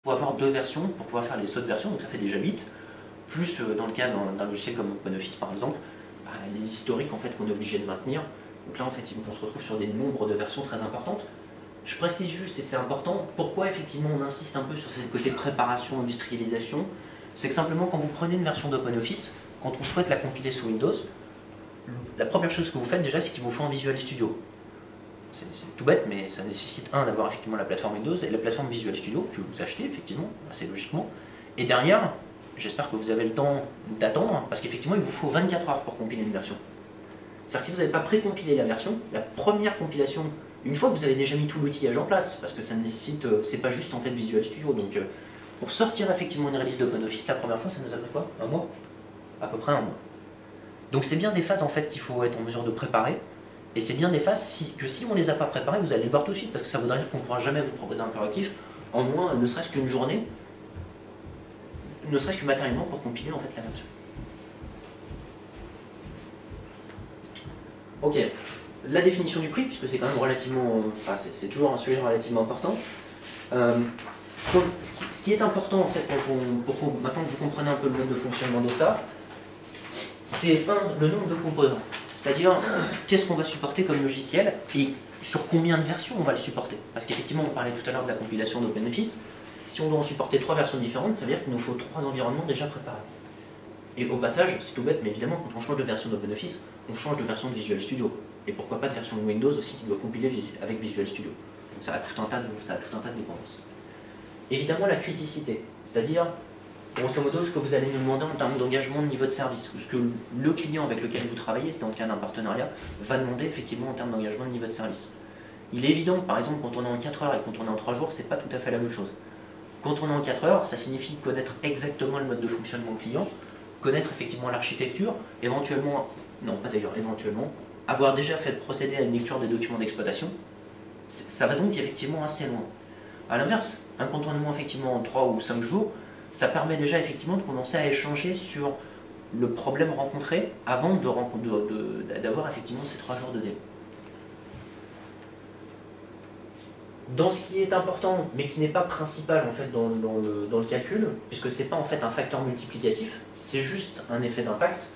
faut avoir deux versions pour pouvoir faire les sauts de version, donc ça fait déjà 8, plus dans le cas d'un logiciel comme OpenOffice par exemple, bah, les historiques en fait qu'on est obligé de maintenir. Donc là en fait on se retrouve sur des nombres de versions très importantes. Je précise juste, et c'est important, pourquoi effectivement on insiste un peu sur ce côté préparation, industrialisation, c'est que simplement quand vous prenez une version d'OpenOffice, quand on souhaite la compiler sous Windows, la première chose que vous faites déjà c'est qu'il vous faut un Visual Studio. C'est tout bête, mais ça nécessite d'avoir effectivement la plateforme Windows et la plateforme Visual Studio que vous achetez effectivement, assez logiquement. Et derrière, j'espère que vous avez le temps d'attendre, parce qu'effectivement il vous faut 24 heures pour compiler une version. C'est-à-dire que si vous n'avez pas précompilé la version, la première compilation, une fois que vous avez déjà mis tout l'outillage en place, parce que ça nécessite, c'est pas juste en fait Visual Studio, donc pour sortir effectivement une release d'OpenOffice, la première fois ça nous a pris quoi? Un mois? À peu près un mois. Donc c'est bien des phases en fait qu'il faut être en mesure de préparer. Et c'est bien des phases que si on ne les a pas préparées, vous allez le voir tout de suite, parce que ça voudrait dire qu'on ne pourra jamais vous proposer un correctif, en moins, ne serait-ce qu'une journée, ne serait-ce que matériellement pour compiler en fait la version. Ok, la définition du prix, puisque c'est quand même relativement, enfin c'est toujours un sujet relativement important. Ce qui est important en fait pour maintenant que vous comprenez un peu le mode de fonctionnement de ça, c'est le nombre de composants. C'est-à-dire, qu'est-ce qu'on va supporter comme logiciel et sur combien de versions on va le supporter. Parce qu'effectivement, on parlait tout à l'heure de la compilation d'OpenOffice. Si on doit en supporter 3 versions différentes, ça veut dire qu'il nous faut 3 environnements déjà préparés. Et au passage, c'est tout bête, mais évidemment, quand on change de version d'OpenOffice, on change de version de Visual Studio. Et pourquoi pas de version de Windows aussi qui doit compiler avec Visual Studio. Donc ça a tout un tas de dépendances. Évidemment, la criticité, c'est-à-dire, grosso modo, ce que vous allez nous demander en termes d'engagement de niveau de service, ou ce que le client avec lequel vous travaillez, c'est dans le cas d'un partenariat, va demander effectivement en termes d'engagement de niveau de service. Il est évident que par exemple, quand on est en 4 heures et quand on est en 3 jours, c'est pas tout à fait la même chose. Quand on est en 4 heures, ça signifie connaître exactement le mode de fonctionnement client, connaître effectivement l'architecture, éventuellement, non pas d'ailleurs, éventuellement, avoir déjà fait procéder à une lecture des documents d'exploitation. Ça va donc effectivement assez loin. A l'inverse, un cantonnement effectivement en 3 ou 5 jours, ça permet déjà effectivement de commencer à échanger sur le problème rencontré avant d'avoir effectivement ces 3 jours de délai. Dans ce qui est important, mais qui n'est pas principal en fait dans le calcul, puisque ce n'est pas en fait un facteur multiplicatif, c'est juste un effet d'impact,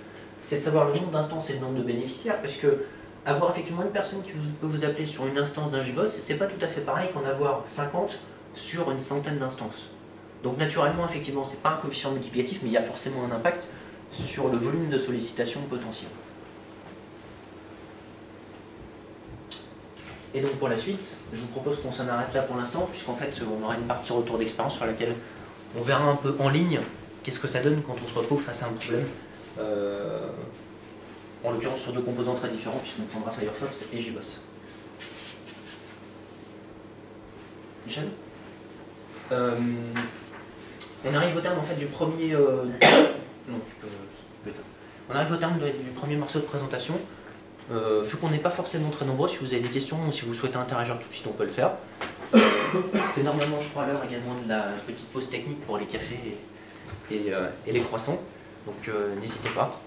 c'est de savoir le nombre d'instances et le nombre de bénéficiaires, parce que avoir effectivement une personne qui peut vous appeler sur une instance d'un JBoss, c'est pas tout à fait pareil qu'en avoir 50 sur une centaine d'instances. Donc naturellement, effectivement, c'est pas un coefficient multiplicatif, mais il y a forcément un impact sur le volume de sollicitation potentiel. Et donc pour la suite, je vous propose qu'on s'en arrête là pour l'instant, puisqu'en fait on aura une partie retour d'expérience sur laquelle on verra un peu en ligne qu'est-ce que ça donne quand on se retrouve face à un problème. En l'occurrence sur 2 composants très différents, puisqu'on prendra Firefox et JBoss. Michel ? On arrive au terme en fait du premier. Non, tu peux. On arrive au terme du premier morceau de présentation. Vu qu'on n'est pas forcément très nombreux, si vous avez des questions ou si vous souhaitez interagir tout de suite, on peut le faire. C'est normalement, je crois, l'heure également de la petite pause technique pour les cafés et les croissants. Donc n'hésitez pas.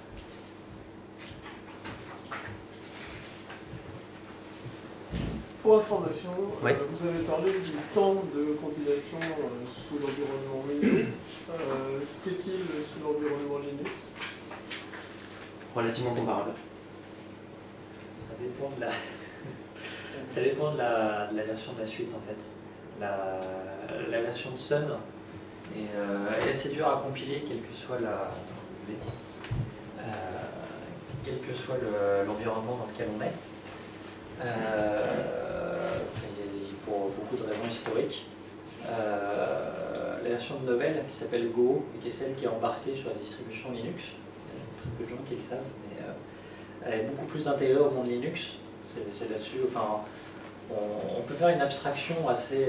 Pour information, ouais. Vous avez parlé du temps de compilation sous l'environnement Windows. Qu'est-il sous l'environnement Linux? Relativement comparable. Ça dépend ça dépend de la version de la suite en fait. La version de Sun est assez dure à compiler, quel que soit quel que soit l'environnement dans lequel on est. Pour beaucoup de raisons historiques. La version de Novell qui s'appelle Go et qui est celle qui est embarquée sur la distribution Linux. Il y a très peu de gens qui le savent, mais elle est beaucoup plus intégrée au monde Linux. C'est là-dessus. Enfin, on peut faire une abstraction assez